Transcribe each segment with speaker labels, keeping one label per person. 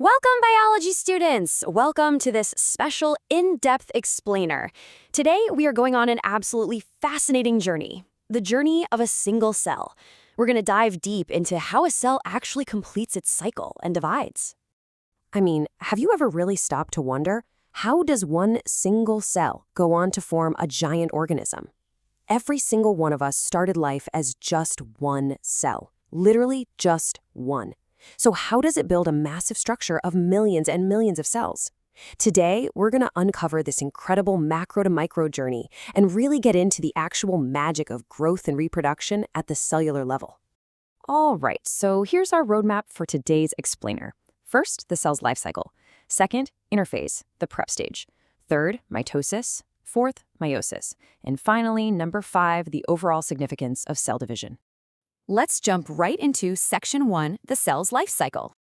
Speaker 1: Welcome, biology students! Welcome to this special in-depth explainer. Today, we are going on an absolutely fascinating journey, the journey of a single cell. We're going to dive deep into how a cell actually completes its cycle and divides. I mean, have you ever really stopped to wonder, how does one single cell go on to form a giant organism? Every single one of us started life as just one cell, literally just one. So how does it build a massive structure of millions and millions of cells? Today, we're going to uncover this incredible macro to micro journey and really get into the actual magic of growth and reproduction at the cellular level. All right, so here's our roadmap for today's explainer. First, the cell's life cycle. Second, interphase, the prep stage. Third, mitosis. Fourth, meiosis. And finally, number 5, the overall significance of cell division. Let's jump right into Section 1, the cell's life cycle.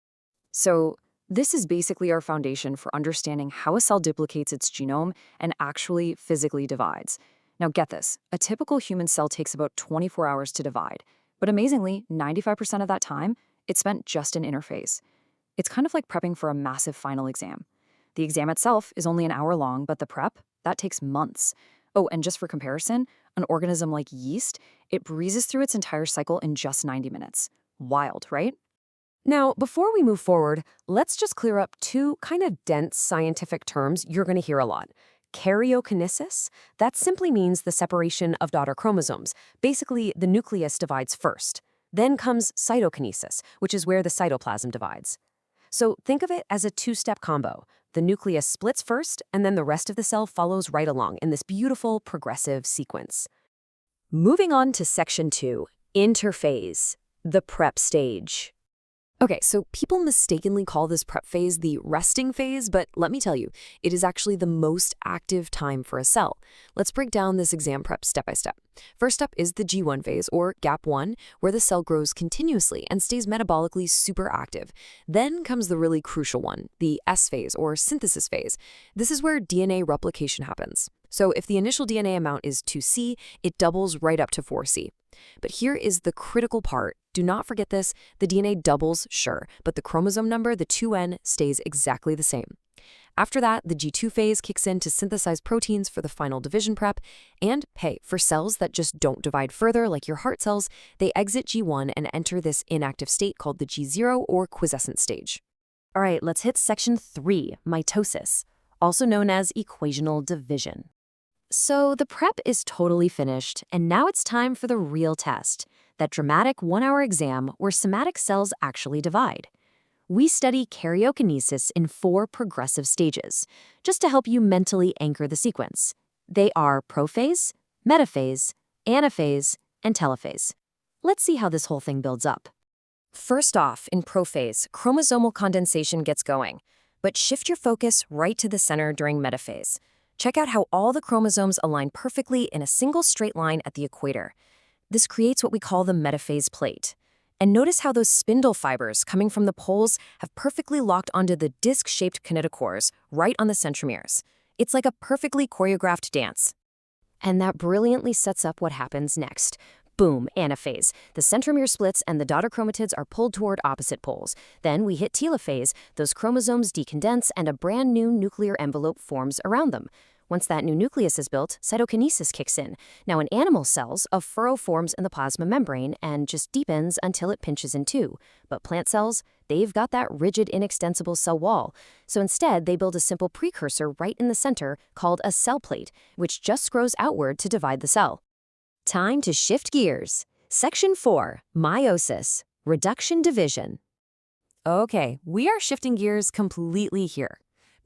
Speaker 1: So, this is basically our foundation for understanding how a cell duplicates its genome and actually physically divides. Now get this, a typical human cell takes about 24 hours to divide, but amazingly, 95% of that time, it's spent just in interphase. It's kind of like prepping for a massive final exam. The exam itself is only an hour long, but the prep, that takes months. Oh, and just for comparison, an organism like yeast, it breezes through its entire cycle in just 90 minutes. Wild, right? Now, before we move forward, let's just clear up 2 kind of dense scientific terms you're going to hear a lot. Karyokinesis, that simply means the separation of daughter chromosomes. Basically, the nucleus divides first. Then comes cytokinesis, which is where the cytoplasm divides. So think of it as a 2-step combo. The nucleus splits first, and then the rest of the cell follows right along in this beautiful, progressive sequence. Moving on to Section 2, interphase, the prep stage. Okay, so people mistakenly call this prep phase the resting phase, but let me tell you, it is actually the most active time for a cell. Let's break down this exam prep step by step. First up is the G1 phase, or gap 1, where the cell grows continuously and stays metabolically super active. Then comes the really crucial one, the S phase, or synthesis phase. This is where DNA replication happens. So if the initial DNA amount is 2C, it doubles right up to 4C. But here is the critical part. Do not forget this, the DNA doubles, sure, but the chromosome number, the 2N, stays exactly the same. After that, the G2 phase kicks in to synthesize proteins for the final division prep. And hey, for cells that just don't divide further, like your heart cells, they exit G1 and enter this inactive state called the G0 or quiescent stage. All right, let's hit Section 3, mitosis, also known as equational division. So the prep is totally finished, and now it's time for the real test, that dramatic 1-hour exam where somatic cells actually divide. We study karyokinesis in 4 progressive stages, just to help you mentally anchor the sequence. They are prophase, metaphase, anaphase, and telophase. Let's see how this whole thing builds up. First off, in prophase, chromosomal condensation gets going, but shift your focus right to the center during metaphase. Check out how all the chromosomes align perfectly in a single straight line at the equator. This creates what we call the metaphase plate. And notice how those spindle fibers coming from the poles have perfectly locked onto the disc-shaped kinetochores right on the centromeres. It's like a perfectly choreographed dance. And that brilliantly sets up what happens next. Boom, anaphase. The centromere splits and the daughter chromatids are pulled toward opposite poles. Then we hit telophase, those chromosomes decondense and a brand new nuclear envelope forms around them. Once that new nucleus is built, cytokinesis kicks in. Now in animal cells, a furrow forms in the plasma membrane and just deepens until it pinches in two. But plant cells, they've got that rigid, inextensible cell wall. So instead, they build a simple precursor right in the center called a cell plate, which just grows outward to divide the cell. Time to shift gears. Section 4, meiosis, reduction division. Okay, we are shifting gears completely here.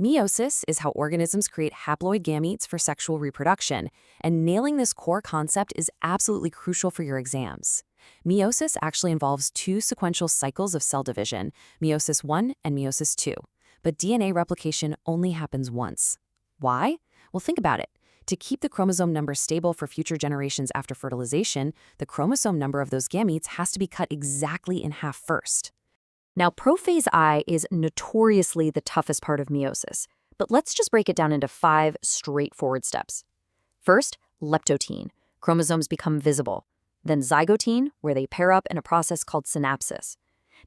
Speaker 1: Meiosis is how organisms create haploid gametes for sexual reproduction, and nailing this core concept is absolutely crucial for your exams. Meiosis actually involves 2 sequential cycles of cell division, meiosis 1 and meiosis 2. But DNA replication only happens once. Why? Well, think about it. To keep the chromosome number stable for future generations after fertilization, the chromosome number of those gametes has to be cut exactly in half first. Now, prophase I is notoriously the toughest part of meiosis, but let's just break it down into 5 straightforward steps. First, leptotene. Chromosomes become visible. Then zygotene, where they pair up in a process called synapsis.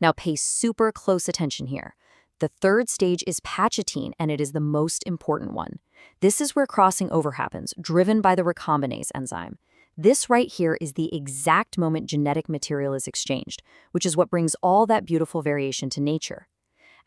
Speaker 1: Now pay super close attention here. The third stage is pachytene, and it is the most important one. This is where crossing over happens, driven by the recombinase enzyme. This right here is the exact moment genetic material is exchanged, which is what brings all that beautiful variation to nature.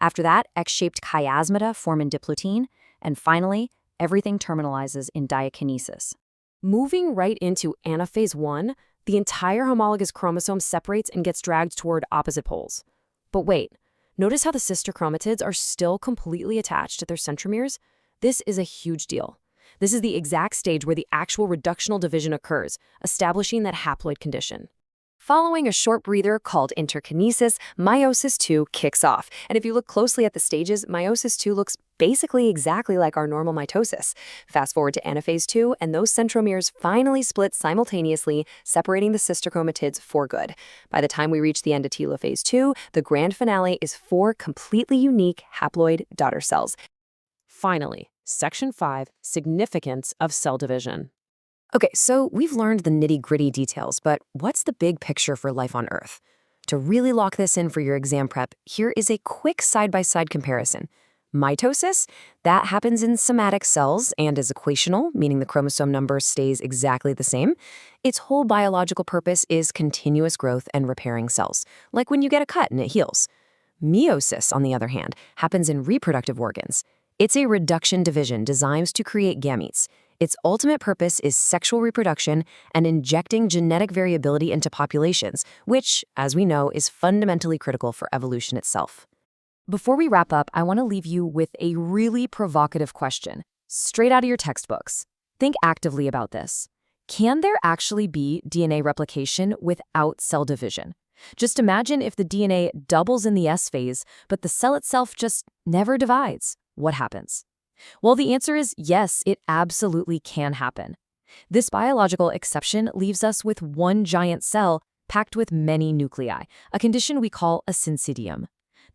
Speaker 1: After that, X-shaped chiasmata form in diplotin, and finally, everything terminalizes in diakinesis. Moving right into anaphase 1, the entire homologous chromosome separates and gets dragged toward opposite poles. But wait, notice how the sister chromatids are still completely attached at their centromeres? This is a huge deal. This is the exact stage where the actual reductional division occurs, establishing that haploid condition. Following a short breather called interkinesis, meiosis II kicks off. And if you look closely at the stages, meiosis II looks basically exactly like our normal mitosis. Fast forward to anaphase 2, and those centromeres finally split simultaneously, separating the sister chromatids for good. By the time we reach the end of telophase 2, the grand finale is 4 completely unique haploid daughter cells. Finally, Section 5, Significance of Cell Division. Okay, so we've learned the nitty-gritty details, but what's the big picture for life on Earth? To really lock this in for your exam prep, here is a quick side-by-side comparison. Mitosis, that happens in somatic cells and is equational, meaning the chromosome number stays exactly the same. Its whole biological purpose is continuous growth and repairing cells, like when you get a cut and it heals. Meiosis, on the other hand, happens in reproductive organs. It's a reduction division designed to create gametes. Its ultimate purpose is sexual reproduction and injecting genetic variability into populations, which, as we know, is fundamentally critical for evolution itself. Before we wrap up, I want to leave you with a really provocative question, straight out of your textbooks. Think actively about this. Can there actually be DNA replication without cell division? Just imagine if the DNA doubles in the S phase, but the cell itself just never divides. What happens? Well, the answer is yes, it absolutely can happen. This biological exception leaves us with one giant cell packed with many nuclei, a condition we call a syncytium.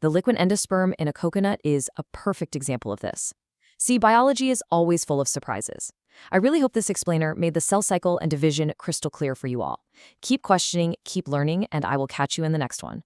Speaker 1: The liquid endosperm in a coconut is a perfect example of this. See, biology is always full of surprises. I really hope this explainer made the cell cycle and division crystal clear for you all. Keep questioning, keep learning, and I will catch you in the next one.